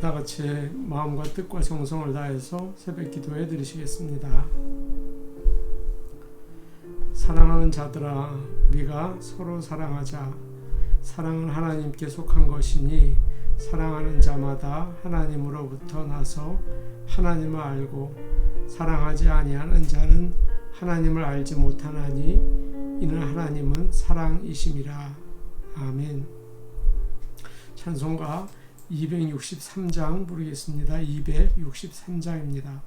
다 같이 마음과 뜻과 정성을 다해서 새벽 기도해 드리시겠습니다. 사랑하는 자들아, 우리가 서로 사랑하자. 사랑은 하나님께 속한 것이니 사랑하는 자마다 하나님으로부터 나서 하나님을 알고 사랑하지 아니하는 자는 하나님을 알지 못하나니 이는 하나님은 사랑이심이라. 아멘. 찬송가 263장 부르겠습니다. 263장입니다.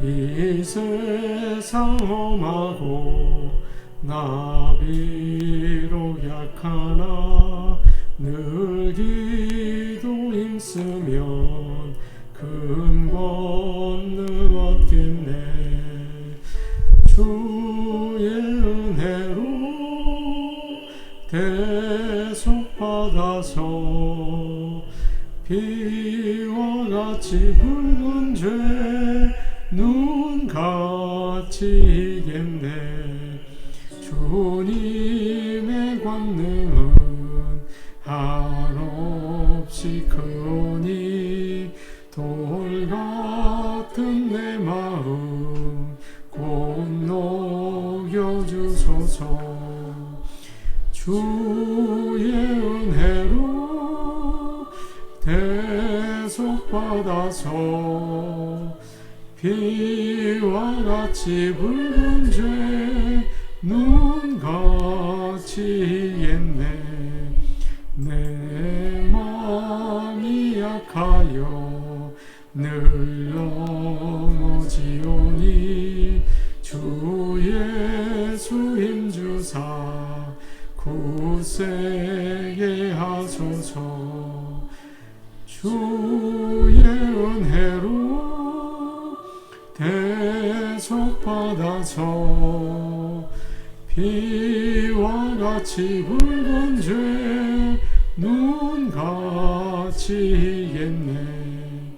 이 세상 험하고 나 비록 약하나 늘 기도 힘쓰면 큰 권능 얻겠네. 주의 은혜로 대속받아서 비와 같이 붉은 죄 눈같이 이겠네. 주님의 권능은 한없이 크니 돌 같은 내 마음 곧 녹여주소서. 주의 은혜로 대속받아서 비와 같이 붉은 죄 눈같이 이겠네. 내 마음이 약하여 늘 넘어지오니 주 예수 힘주사 굳세게 하소서. 주의 은혜로 대속받아서 비와 같이 붉은 죄 눈같이 이겠네.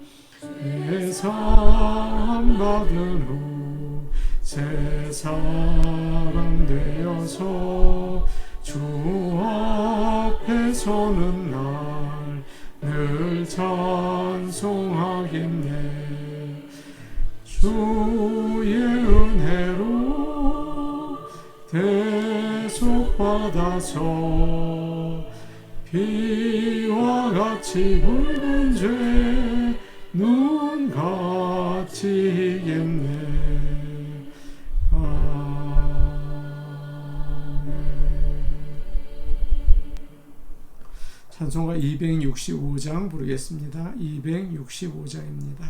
내 사함받은 후 새 사람 되어서 주 앞에 서는 날 늘 찬송하겠네. 주의 은혜로 대속받아서 비와 같이 붉은 죄 눈같이 이겠네. 아멘. 찬송가 265장 부르겠습니다. 265장입니다.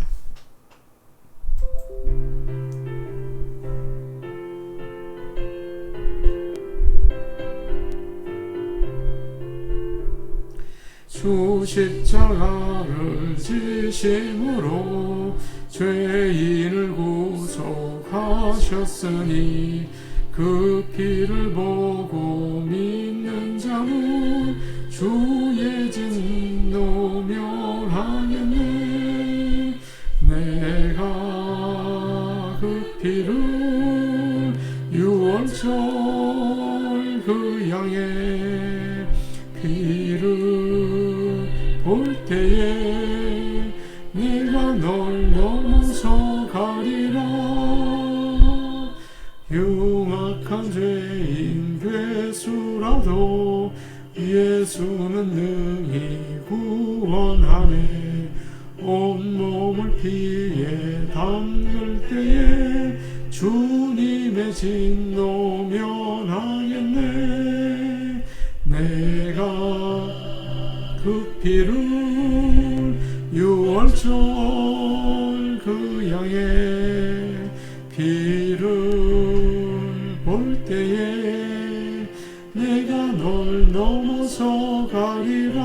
주 십자가를 지심으로 죄인을 구속하셨으니 그 피를 보고 믿는 자는 주의 진노 멸하겠네. 내가 그 피를 유월절 그 양의 피를 볼 때에 내가 널 넘어서 가리라. 흉악한 죄인 괴수라도 예수는 능히 구원하네. 온몸을 피에 담글 때에 주님의 진노 면하겠네. 내가 그 피를 유월절 그 양의 피를 볼 때에 내가 널 넘어서 가리라.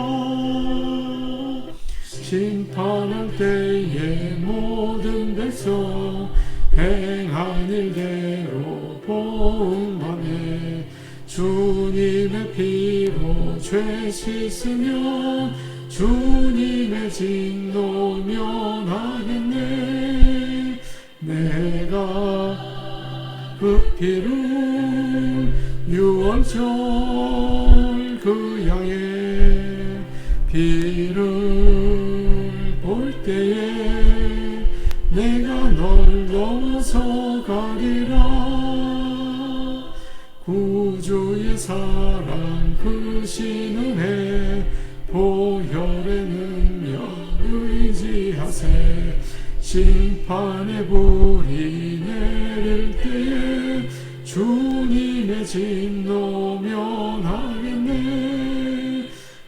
심판할 때에 모든 백성 행한 일대로 보응받네. 주님의 피로 죄 씻으면 주님의 진노 면하겠네. 내가 그 피로 6월절 그 양의 피를 볼 때에 내가 널 넘어서 가리라. 구주의 사랑 크신 은혜 보혈의 능력 의지하세. 심판의 불이 내릴 때에 주님의 진노 면하겠네.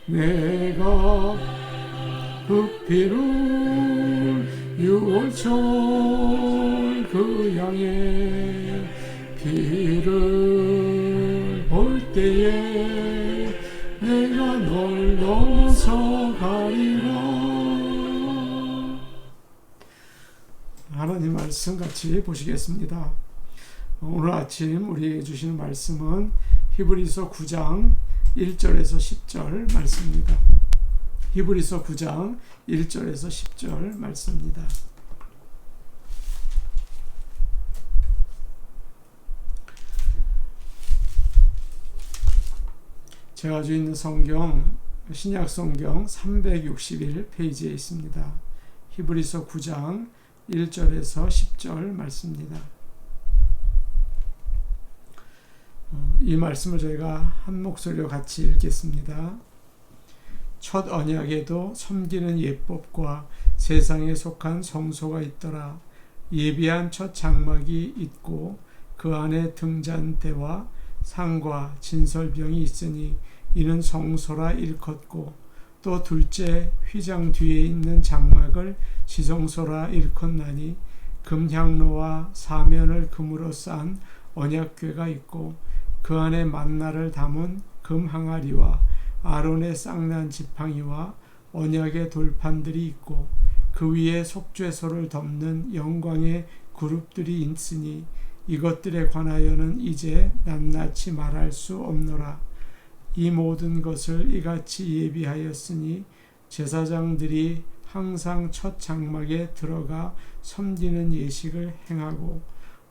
내가 그 피를 6월절 그 양의 피를 볼 때에 내가 널 넘어서 가리라. 하나님 말씀 같이 보시겠습니다. 오늘 아침 우리에게 주시는 말씀은 히브리서 9장 1절에서 10절 말씀입니다. 히브리서 9장 1절에서 10절 말씀입니다. 제가 가지고 있는 성경, 신약 성경 361페이지에 있습니다. 히브리서 9장 1절에서 10절 말씀입니다. 이 말씀을 저희가 한 목소리로 같이 읽겠습니다. 첫 언약에도 섬기는 예법과 세상에 속한 성소가 있더라. 예비한 첫 장막이 있고 그 안에 등잔대와 상과 진설병이 있으니 이는 성소라 일컫고, 또 둘째 휘장 뒤에 있는 장막을 지성소라 일컫나니 금향로와 사면을 금으로 싼 언약궤가 있고 그 안에 만나를 담은 금항아리와 아론의 쌍난 지팡이와 언약의 돌판들이 있고 그 위에 속죄소를 덮는 영광의 그룹들이 있으니 이것들에 관하여는 이제 낱낱이 말할 수 없노라. 이 모든 것을 이같이 예비하였으니 제사장들이 항상 첫 장막에 들어가 섬기는 예식을 행하고,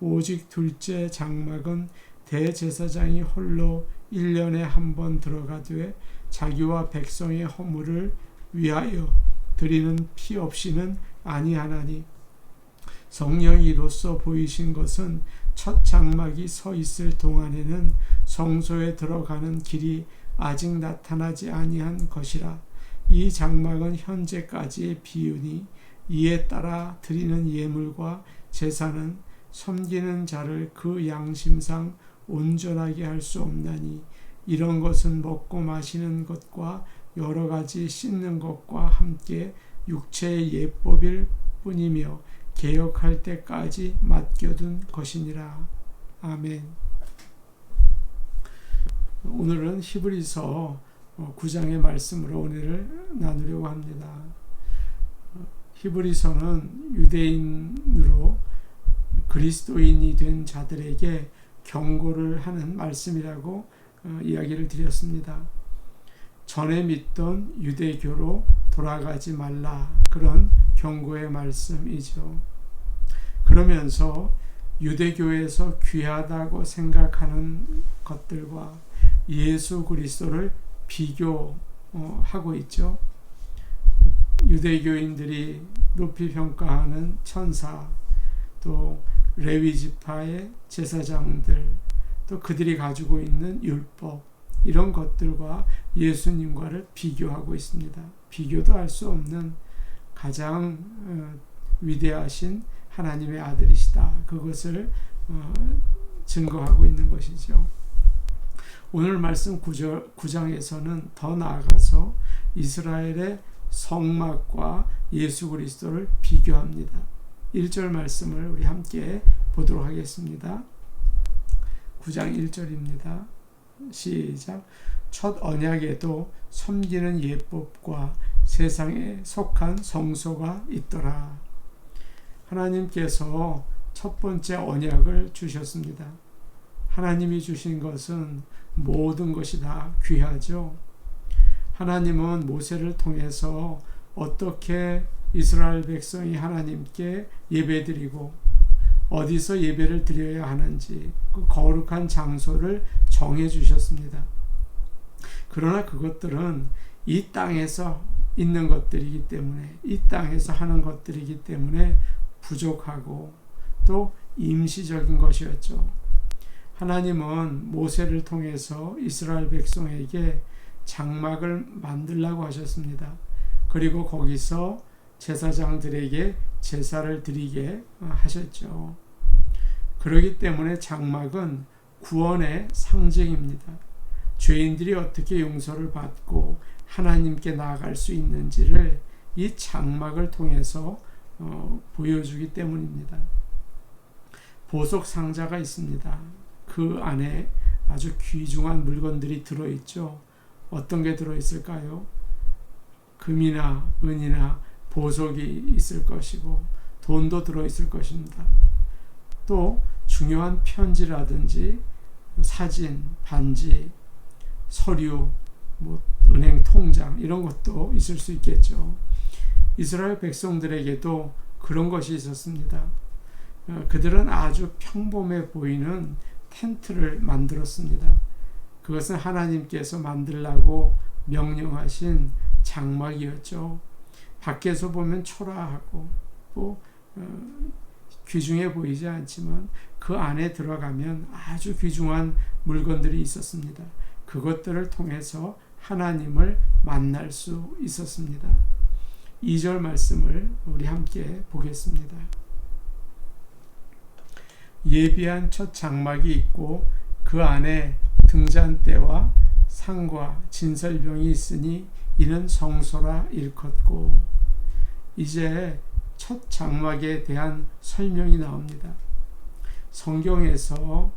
오직 둘째 장막은 대제사장이 홀로 1년에 한 번 들어가되 자기와 백성의 허물을 위하여 드리는 피 없이는 아니하나니, 성령이 이로써 보이신 것은 첫 장막이 서 있을 동안에는 성소에 들어가는 길이 아직 나타나지 아니한 것이라. 이 장막은 현재까지의 비유니 이에 따라 드리는 예물과 제사는 섬기는 자를 그 양심상 온전하게 할 수 없나니, 이런 것은 먹고 마시는 것과 여러 가지 씻는 것과 함께 육체의 예법일 뿐이며 개혁할 때까지 맡겨둔 것이니라. 아멘. 오늘은 히브리서 9장의 말씀으로 오늘을 나누려고 합니다. 히브리서는 유대인으로 그리스도인이 된 자들에게 경고를 하는 말씀이라고 이야기를 드렸습니다. 전에 믿던 유대교로 돌아가지 말라, 그런 경고의 말씀이죠. 그러면서 유대교에서 귀하다고 생각하는 것들과 예수 그리스도를 비교하고 있죠. 유대교인들이 높이 평가하는 천사, 또 레위 지파의 제사장들, 또 그들이 가지고 있는 율법, 이런 것들과 예수님과를 비교하고 있습니다. 비교도 할 수 없는 가장 위대하신 하나님의 아들이시다, 그것을 증거하고 있는 것이죠. 오늘 말씀 9장에서는 더 나아가서 이스라엘의 성막과 예수 그리스도를 비교합니다. 1절 말씀을 우리 함께 보도록 하겠습니다. 9장 1절입니다. 시작. 첫 언약에도 섬기는 예법과 세상에 속한 성소가 있더라. 하나님께서 첫 번째 언약을 주셨습니다. 하나님이 주신 것은 모든 것이 다 귀하죠. 하나님은 모세를 통해서 어떻게 이스라엘 백성이 하나님께 예배드리고 어디서 예배를 드려야 하는지 그 거룩한 장소를 정해 주셨습니다. 그러나 그것들은 이 땅에서 있는 것들이기 때문에, 이 땅에서 하는 것들이기 때문에 부족하고 또 임시적인 것이었죠. 하나님은 모세를 통해서 이스라엘 백성에게 장막을 만들라고 하셨습니다. 그리고 거기서 제사장들에게 제사를 드리게 하셨죠. 그렇기 때문에 장막은 구원의 상징입니다. 죄인들이 어떻게 용서를 받고 하나님께 나아갈 수 있는지를 이 장막을 통해서 보여주기 때문입니다. 보석 상자가 있습니다. 그 안에 아주 귀중한 물건들이 들어있죠. 어떤 게 들어있을까요? 금이나 은이나 보석이 있을 것이고 돈도 들어있을 것입니다. 또 중요한 편지라든지 사진, 반지, 서류, 은행 통장 이런 것도 있을 수 있겠죠. 이스라엘 백성들에게도 그런 것이 있었습니다. 그들은 아주 평범해 보이는 텐트를 만들었습니다. 그것은 하나님께서 만들라고 명령하신 장막이었죠. 밖에서 보면 초라하고 또 귀중해 보이지 않지만 그 안에 들어가면 아주 귀중한 물건들이 있었습니다. 그것들을 통해서 하나님을 만날 수 있었습니다. 2절 말씀을 우리 함께 보겠습니다. 예비한 첫 장막이 있고 그 안에 등잔대와 상과 진설병이 있으니 이는 성소라 일컫고. 이제 첫 장막에 대한 설명이 나옵니다. 성경에서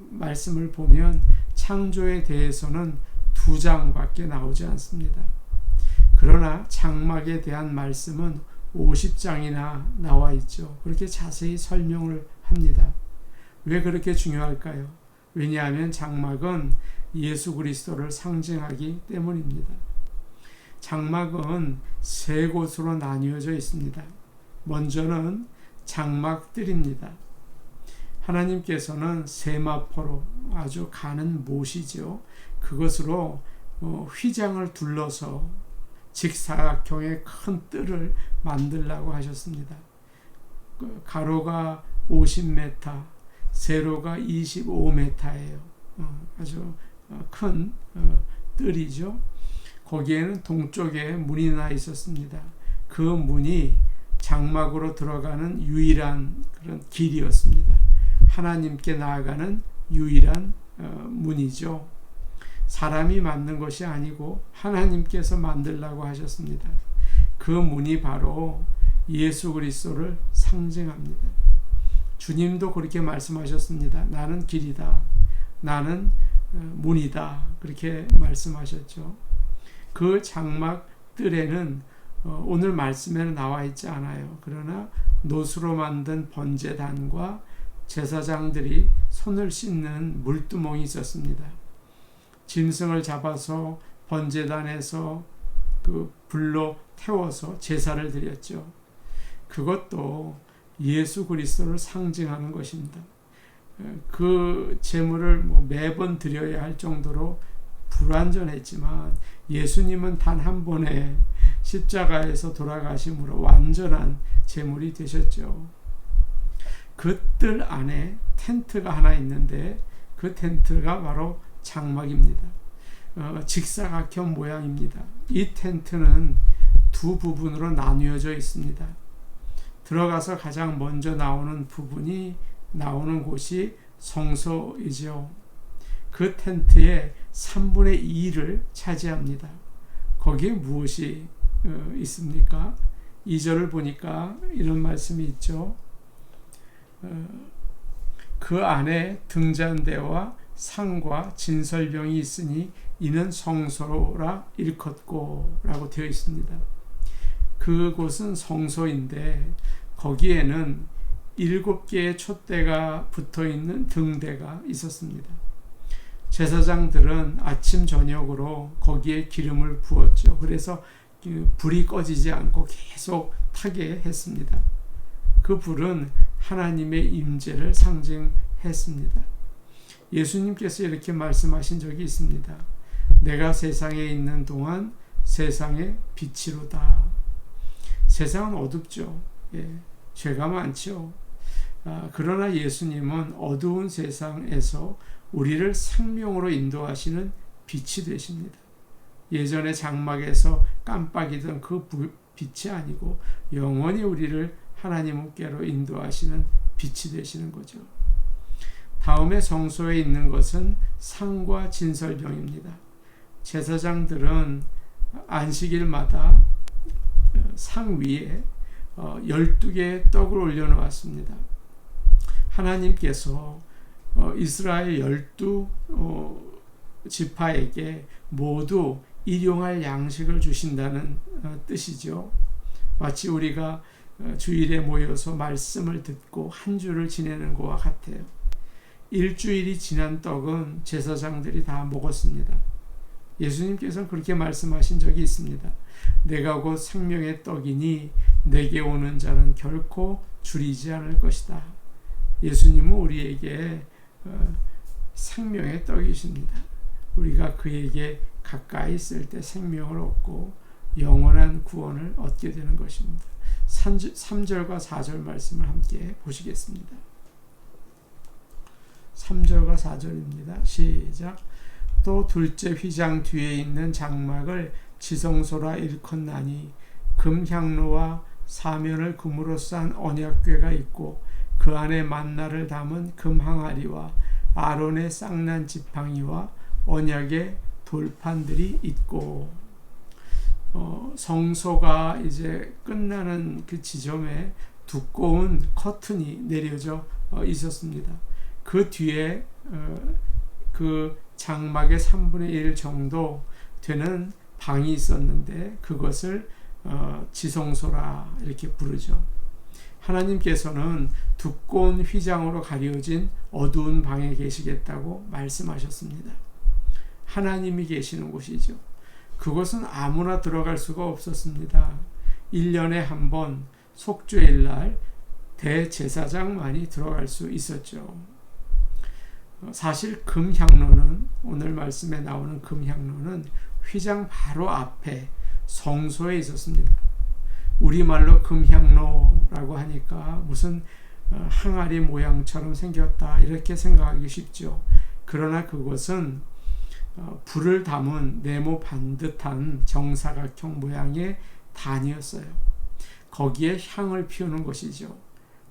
말씀을 보면 창조에 대해서는 2장밖에 나오지 않습니다. 그러나 장막에 대한 말씀은 50장이나 나와 있죠. 그렇게 자세히 설명을 합니다. 왜 그렇게 중요할까요? 왜냐하면 장막은 예수 그리스도를 상징하기 때문입니다. 장막은 3곳으로 나뉘어져 있습니다. 먼저는 장막들입니다. 하나님께서는 세마포로 아주 가는 못이죠. 그것으로 휘장을 둘러서 직사각형의 큰 뜰을 만들라고 하셨습니다. 가로가 50m, 세로가 25m예요. 아주 큰 뜰이죠. 거기에는 동쪽에 문이 나 있었습니다. 그 문이 장막으로 들어가는 유일한 그런 길이었습니다. 하나님께 나아가는 유일한 문이죠. 사람이 만든 것이 아니고 하나님께서 만들라고 하셨습니다. 그 문이 바로 예수 그리스도를 상징합니다. 주님도 그렇게 말씀하셨습니다. 나는 길이다. 나는 문이다. 그렇게 말씀하셨죠. 그 장막 뜰에는 오늘 말씀에는 나와 있지 않아요. 그러나 노수로 만든 번제단과 제사장들이 손을 씻는 물두멍이 있었습니다. 짐승을 잡아서 번제단에서 그 불로 태워서 제사를 드렸죠. 그것도 예수 그리스도를 상징하는 것입니다. 그 제물을 매번 드려야 할 정도로 불완전했지만 예수님은 단 한 번에 십자가에서 돌아가심으로 완전한 제물이 되셨죠. 그 뜰 안에 텐트가 하나 있는데 그 텐트가 바로 장막입니다. 직사각형 모양입니다. 이 텐트는 2 부분으로 나뉘어져 있습니다. 들어가서 가장 먼저 나오는 곳이 성소이죠. 그 텐트의 3분의 2를 차지합니다. 거기에 무엇이 있습니까? 2절을 보니까 이런 말씀이 있죠. 그 안에 등잔대와 상과 진설병이 있으니 이는 성소라 일컫고 라고 되어 있습니다. 그곳은 성소인데 거기에는 7개의 촛대가 붙어있는 등대가 있었습니다. 제사장들은 아침 저녁으로 거기에 기름을 부었죠. 그래서 불이 꺼지지 않고 계속 타게 했습니다. 그 불은 하나님의 임재를 상징했습니다. 예수님께서 이렇게 말씀하신 적이 있습니다. 내가 세상에 있는 동안 세상의 빛이로다. 세상은 어둡죠. 죄가 많죠. 그러나 예수님은 어두운 세상에서 우리를 생명으로 인도하시는 빛이 되십니다. 예전에 장막에서 깜빡이던 그 빛이 아니고 영원히 우리를 하나님께로 인도하시는 빛이 되시는 거죠. 다음에 성소에 있는 것은 상과 진설병입니다. 제사장들은 안식일마다 상 위에 12개의 떡을 올려놓았습니다. 하나님께서 이스라엘 12지파에게 모두 일용할 양식을 주신다는 뜻이죠. 마치 우리가 주일에 모여서 말씀을 듣고 한 주를 지내는 것과 같아요. 일주일이 지난 떡은 제사장들이 다 먹었습니다. 예수님께서는 그렇게 말씀하신 적이 있습니다. 내가 곧 생명의 떡이니 내게 오는 자는 결코 줄이지 않을 것이다. 예수님은 우리에게 생명의 떡이십니다. 우리가 그에게 가까이 있을 때 생명을 얻고 영원한 구원을 얻게 되는 것입니다. 3절과 4절 말씀을 함께 보시겠습니다. 3절과 4절입니다. 시작. 또 둘째 휘장 뒤에 있는 장막을 지성소라 일컫나니 금향로와 사면을 금으로 싼 언약궤가 있고 그 안에 만나를 담은 금항아리와 아론의 쌍난 지팡이와 언약의 돌판들이 있고, 성소가 이제 끝나는 그 지점에 두꺼운 커튼이 내려져 있었습니다. 그 뒤에 그 장막의 3분의 1 정도 되는 방이 있었는데 그것을 지성소라 이렇게 부르죠. 하나님께서는 두꺼운 휘장으로 가려진 어두운 방에 계시겠다고 말씀하셨습니다. 하나님이 계시는 곳이죠. 그것은 아무나 들어갈 수가 없었습니다. 1년에 한 번 속죄일날 대제사장만이 들어갈 수 있었죠. 사실 금향로는, 오늘 말씀에 나오는 금향로는 휘장 바로 앞에 성소에 있었습니다. 우리말로 금향로라고 하니까 무슨 항아리 모양처럼 생겼다 이렇게 생각하기 쉽죠. 그러나 그것은 불을 담은 네모 반듯한 정사각형 모양의 단이었어요. 거기에 향을 피우는 것이죠.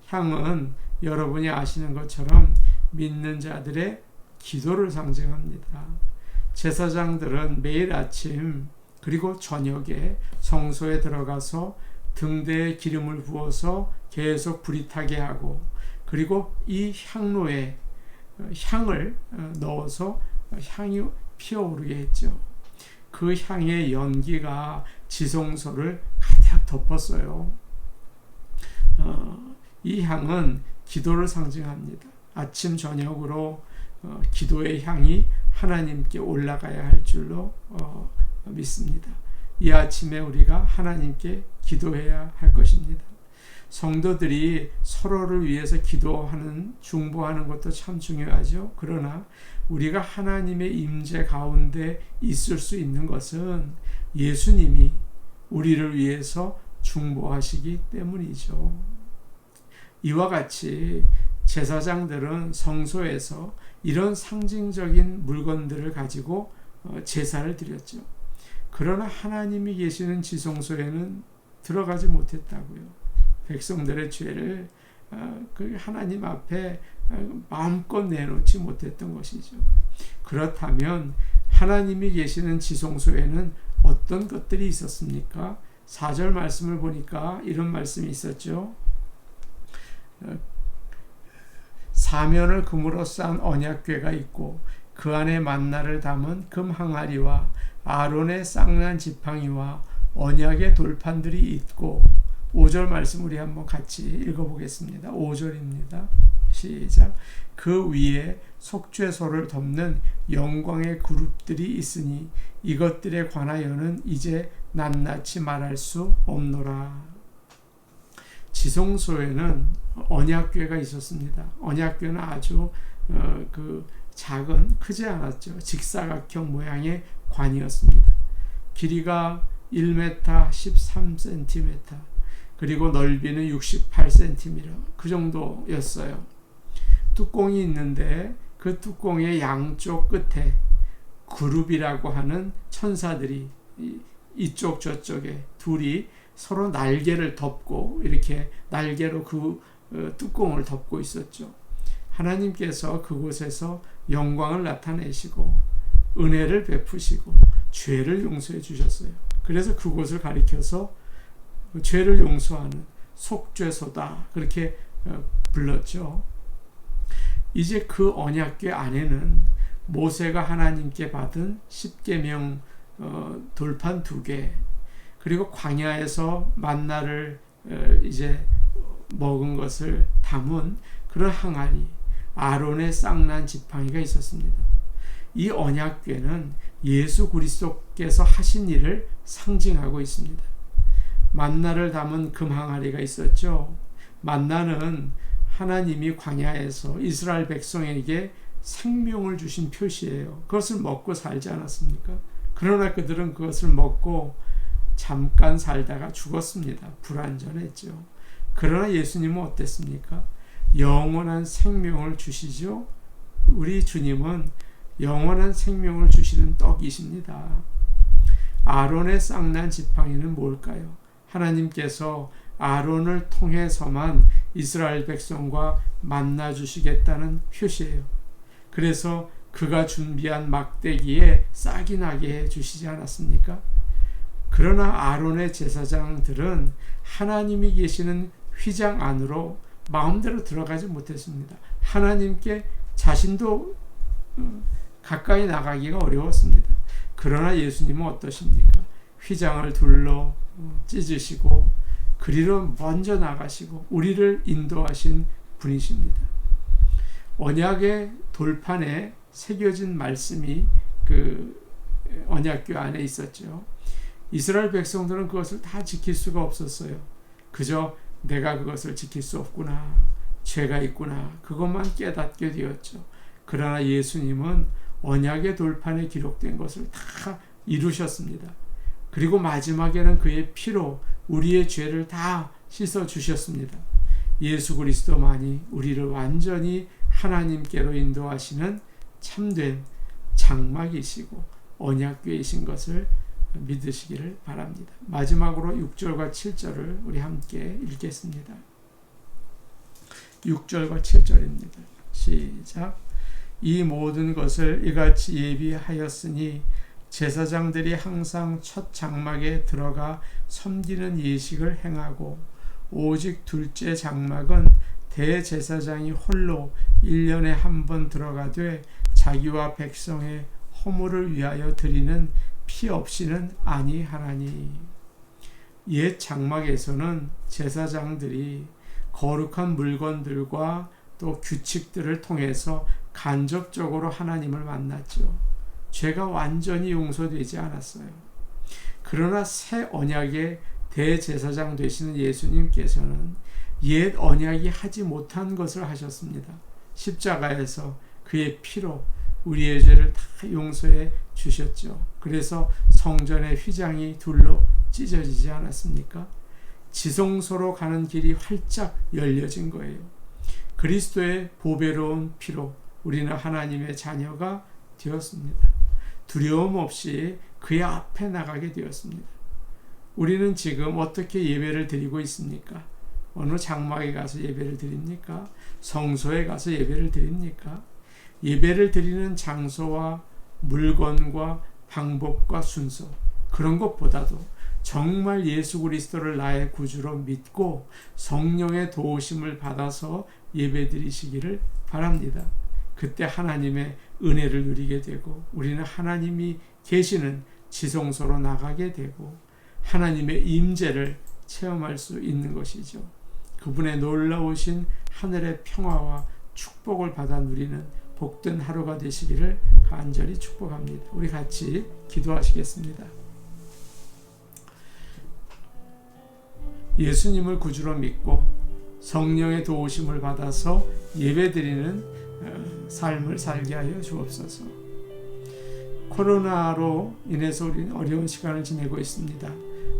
향은 여러분이 아시는 것처럼 믿는 자들의 기도를 상징합니다. 제사장들은 매일 아침 그리고 저녁에 성소에 들어가서 등대에 기름을 부어서 계속 불이 타게 하고, 그리고 이 향로에 향을 넣어서 향이 피어오르게 했죠. 그 향의 연기가 지성소를 가득 덮었어요. 이 향은 기도를 상징합니다. 아침 저녁으로 기도의 향이 하나님께 올라가야 할 줄로 믿습니다. 이 아침에 우리가 하나님께 기도해야 할 것입니다. 성도들이 서로를 위해서 기도하는, 중보하는 것도 참 중요하죠. 그러나 우리가 하나님의 임재 가운데 있을 수 있는 것은 예수님이 우리를 위해서 중보하시기 때문이죠. 이와 같이 제사장들은 성소에서 이런 상징적인 물건들을 가지고 제사를 드렸죠. 그러나 하나님이 계시는 지성소에는 들어가지 못했다고요. 백성들의 죄를 그 하나님 앞에 마음껏 내놓지 못했던 것이죠. 그렇다면 하나님이 계시는 지성소에는 어떤 것들이 있었습니까? 4절 말씀을 보니까 이런 말씀이 있었죠. 사면을 금으로 싼 언약궤가 있고 그 안에 만나를 담은 금 항아리와 아론의 쌍난 지팡이와 언약의 돌판들이 있고, 5절 말씀 우리 한번 같이 읽어보겠습니다. 5절입니다. 시작. 그 위에 속죄소를 덮는 영광의 그룹들이 있으니 이것들에 관하여는 이제 낱낱이 말할 수 없노라. 지성소에는 언약궤가 있었습니다. 언약궤는 아주 작은, 크지 않았죠. 직사각형 모양의 관이었습니다. 길이가 1m 13cm, 그리고 넓이는 68cm, 그 정도였어요. 뚜껑이 있는데 그 뚜껑의 양쪽 끝에 그룹이라고 하는 천사들이 이쪽 저쪽에 둘이 서로 날개를 덮고 이렇게 날개로 그 뚜껑을 덮고 있었죠. 하나님께서 그곳에서 영광을 나타내시고 은혜를 베푸시고 죄를 용서해 주셨어요. 그래서 그곳을 가리켜서 죄를 용서하는 속죄소다, 그렇게 불렀죠. 이제 그 언약궤 안에는 모세가 하나님께 받은 십계명 돌판 2개, 그리고 광야에서 만나를 이제 먹은 것을 담은 그런 항아리, 아론의 쌍난 지팡이가 있었습니다. 이 언약궤는 예수 그리스도께서 하신 일을 상징하고 있습니다. 만나를 담은 금 항아리가 있었죠. 만나는 하나님이 광야에서 이스라엘 백성에게 생명을 주신 표시예요. 그것을 먹고 살지 않았습니까? 그러나 그들은 그것을 먹고 잠깐 살다가 죽었습니다. 불완전했죠. 그러나 예수님은 어땠습니까? 영원한 생명을 주시죠. 우리 주님은 영원한 생명을 주시는 떡이십니다. 아론의 쌍난 지팡이는 뭘까요? 하나님께서 아론을 통해서만 이스라엘 백성과 만나 주시겠다는 표시예요. 그래서 그가 준비한 막대기에 싹이 나게 해 주시지 않았습니까? 그러나 아론의 제사장들은 하나님이 계시는 휘장 안으로 마음대로 들어가지 못했습니다. 하나님께 자신도 가까이 나가기가 어려웠습니다. 그러나 예수님은 어떠십니까? 휘장을 둘러 찢으시고 그리로 먼저 나가시고 우리를 인도하신 분이십니다. 언약의 돌판에 새겨진 말씀이 그 언약궤 안에 있었죠. 이스라엘 백성들은 그것을 다 지킬 수가 없었어요. 그저 내가 그것을 지킬 수 없구나, 죄가 있구나, 그것만 깨닫게 되었죠. 그러나 예수님은 언약의 돌판에 기록된 것을 다 이루셨습니다. 그리고 마지막에는 그의 피로 우리의 죄를 다 씻어 주셨습니다. 예수 그리스도만이 우리를 완전히 하나님께로 인도하시는 참된 장막이시고 언약궤이신 것을 믿으시기를 바랍니다. 마지막으로 6절과 7절을 우리 함께 읽겠습니다. 6절과 7절입니다. 시작. 이 모든 것을 이같이 예비하였으니 제사장들이 항상 첫 장막에 들어가 섬기는 예식을 행하고 오직 둘째 장막은 대제사장이 홀로 1년에 한 번 들어가되 자기와 백성의 허물을 위하여 드리는 피 없이는 아니하나니. 옛 장막에서는 제사장들이 거룩한 물건들과 또 규칙들을 통해서 간접적으로 하나님을 만났죠. 죄가 완전히 용서되지 않았어요. 그러나 새 언약의 대제사장 되시는 예수님께서는 옛 언약이 하지 못한 것을 하셨습니다. 십자가에서 그의 피로 우리의 죄를 다 용서해 주셨죠. 그래서 성전의 휘장이 둘로 찢어지지 않았습니까? 지성소로 가는 길이 활짝 열려진 거예요. 그리스도의 보배로운 피로 우리는 하나님의 자녀가 되었습니다. 두려움 없이 그의 앞에 나가게 되었습니다. 우리는 지금 어떻게 예배를 드리고 있습니까? 어느 장막에 가서 예배를 드립니까? 성소에 가서 예배를 드립니까? 예배를 드리는 장소와 물건과 방법과 순서, 그런 것보다도 정말 예수 그리스도를 나의 구주로 믿고 성령의 도우심을 받아서 예배 드리시기를 바랍니다. 그때 하나님의 은혜를 누리게 되고 우리는 하나님이 계시는 지성소로 나가게 되고 하나님의 임재를 체험할 수 있는 것이죠. 그분의 놀라우신 하늘의 평화와 축복을 받아 누리는 복된 하루가 되시기를 간절히 축복합니다. 우리 같이 기도하시겠습니다. 예수님을 구주로 믿고 성령의 도우심을 받아서 예배드리는 삶을 살게 하여 주옵소서. 코로나로 인해서 우리는 어려운 시간을 지내고 있습니다.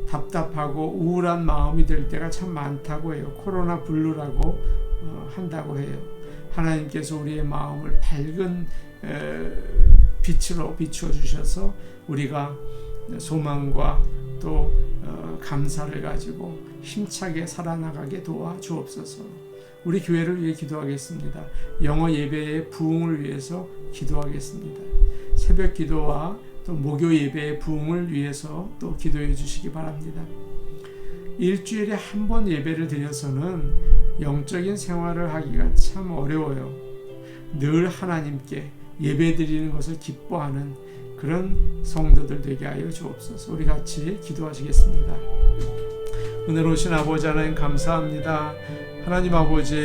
답답하고 우울한 마음이 들 때가 참 많다고 해요. 코로나 블루라고 한다고 해요. 하나님께서 우리의 마음을 밝은 빛으로 비추어 주셔서 우리가 소망과 또 감사를 가지고 힘차게 살아나가게 도와 주옵소서. 우리 교회를 위해 기도하겠습니다. 영어 예배의 부흥을 위해서 기도하겠습니다. 새벽 기도와 또 목요 예배의 부흥을 위해서 또 기도해 주시기 바랍니다. 일주일에 한 번 예배를 드려서는 영적인 생활을 하기가 참 어려워요. 늘 하나님께 예배 드리는 것을 기뻐하는 그런 성도들 되게 하여 주옵소서. 우리 같이 기도하시겠습니다. 은혜로우신 아버지 하나님 감사합니다. 하나님 아버지,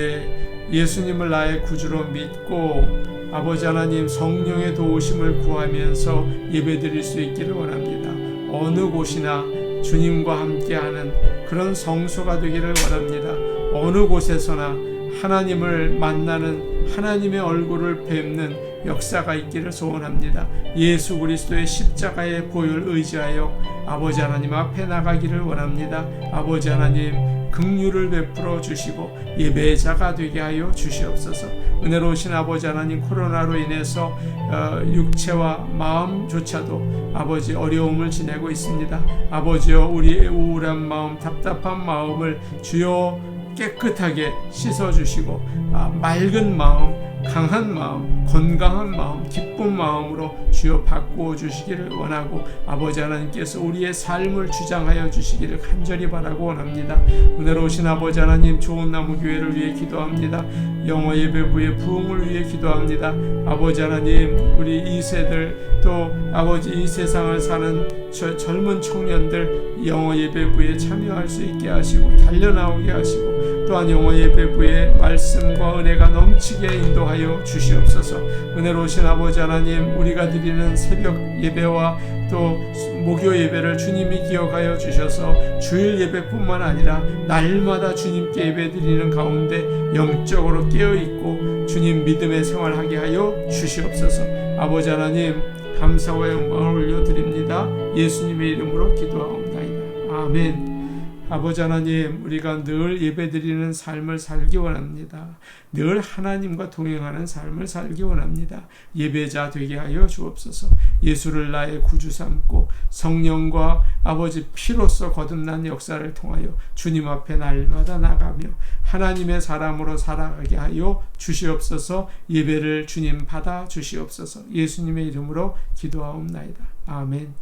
예수님을 나의 구주로 믿고 아버지 하나님 성령의 도우심을 구하면서 예배드릴 수 있기를 원합니다. 어느 곳이나 주님과 함께하는 그런 성소가 되기를 원합니다. 어느 곳에서나 하나님을 만나는 하나님의 얼굴을 뵙는 역사가 있기를 소원합니다. 예수 그리스도의 십자가의 보혈 의지하여 아버지 하나님 앞에 나가기를 원합니다. 아버지 하나님 긍휼을 베풀어 주시고 예배의 자가 되게 하여 주시옵소서. 은혜로우신 아버지 하나님, 코로나로 인해서 육체와 마음조차도 아버지 어려움을 지내고 있습니다. 아버지여, 우리의 우울한 마음, 답답한 마음을 주여 깨끗하게 씻어주시고 맑은 마음, 강한 마음, 건강한 마음, 기쁜 마음으로 주여 바꾸어 주시기를 원하고 아버지 하나님께서 우리의 삶을 주장하여 주시기를 간절히 바라고 원합니다. 은혜로우신 아버지 하나님, 좋은 나무 교회를 위해 기도합니다. 영어 예배부의 부흥을 위해 기도합니다. 아버지 하나님, 우리 2세들 또 아버지 이 세상을 사는 젊은 청년들 영어 예배부에 참여할 수 있게 하시고 달려나오게 하시고 또한 영어 예배부의 말씀과 은혜가 넘치게 인도하여 주시옵소서. 은혜로우신 아버지 하나님, 우리가 드리는 새벽 예배와 또 목요 예배를 주님이 기억하여 주셔서 주일 예배뿐만 아니라 날마다 주님께 예배드리는 가운데 영적으로 깨어있고 주님 믿음의 생활하게 하여 주시옵소서. 아버지 하나님, 감사와 영광을 올려드립니다. 예수님의 이름으로 기도하옵나이다. 아멘. 아버지 하나님, 우리가 늘 예배드리는 삶을 살기 원합니다. 늘 하나님과 동행하는 삶을 살기 원합니다. 예배자 되게 하여 주옵소서. 예수를 나의 구주 삼고 성령과 아버지 피로써 거듭난 역사를 통하여 주님 앞에 날마다 나가며 하나님의 사람으로 살아가게 하여 주시옵소서. 예배를 주님 받아 주시옵소서. 예수님의 이름으로 기도하옵나이다. 아멘.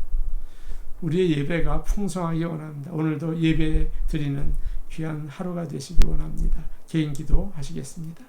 우리의 예배가 풍성하게 원합니다. 오늘도 예배 드리는 귀한 하루가 되시기 원합니다. 개인 기도 하시겠습니다.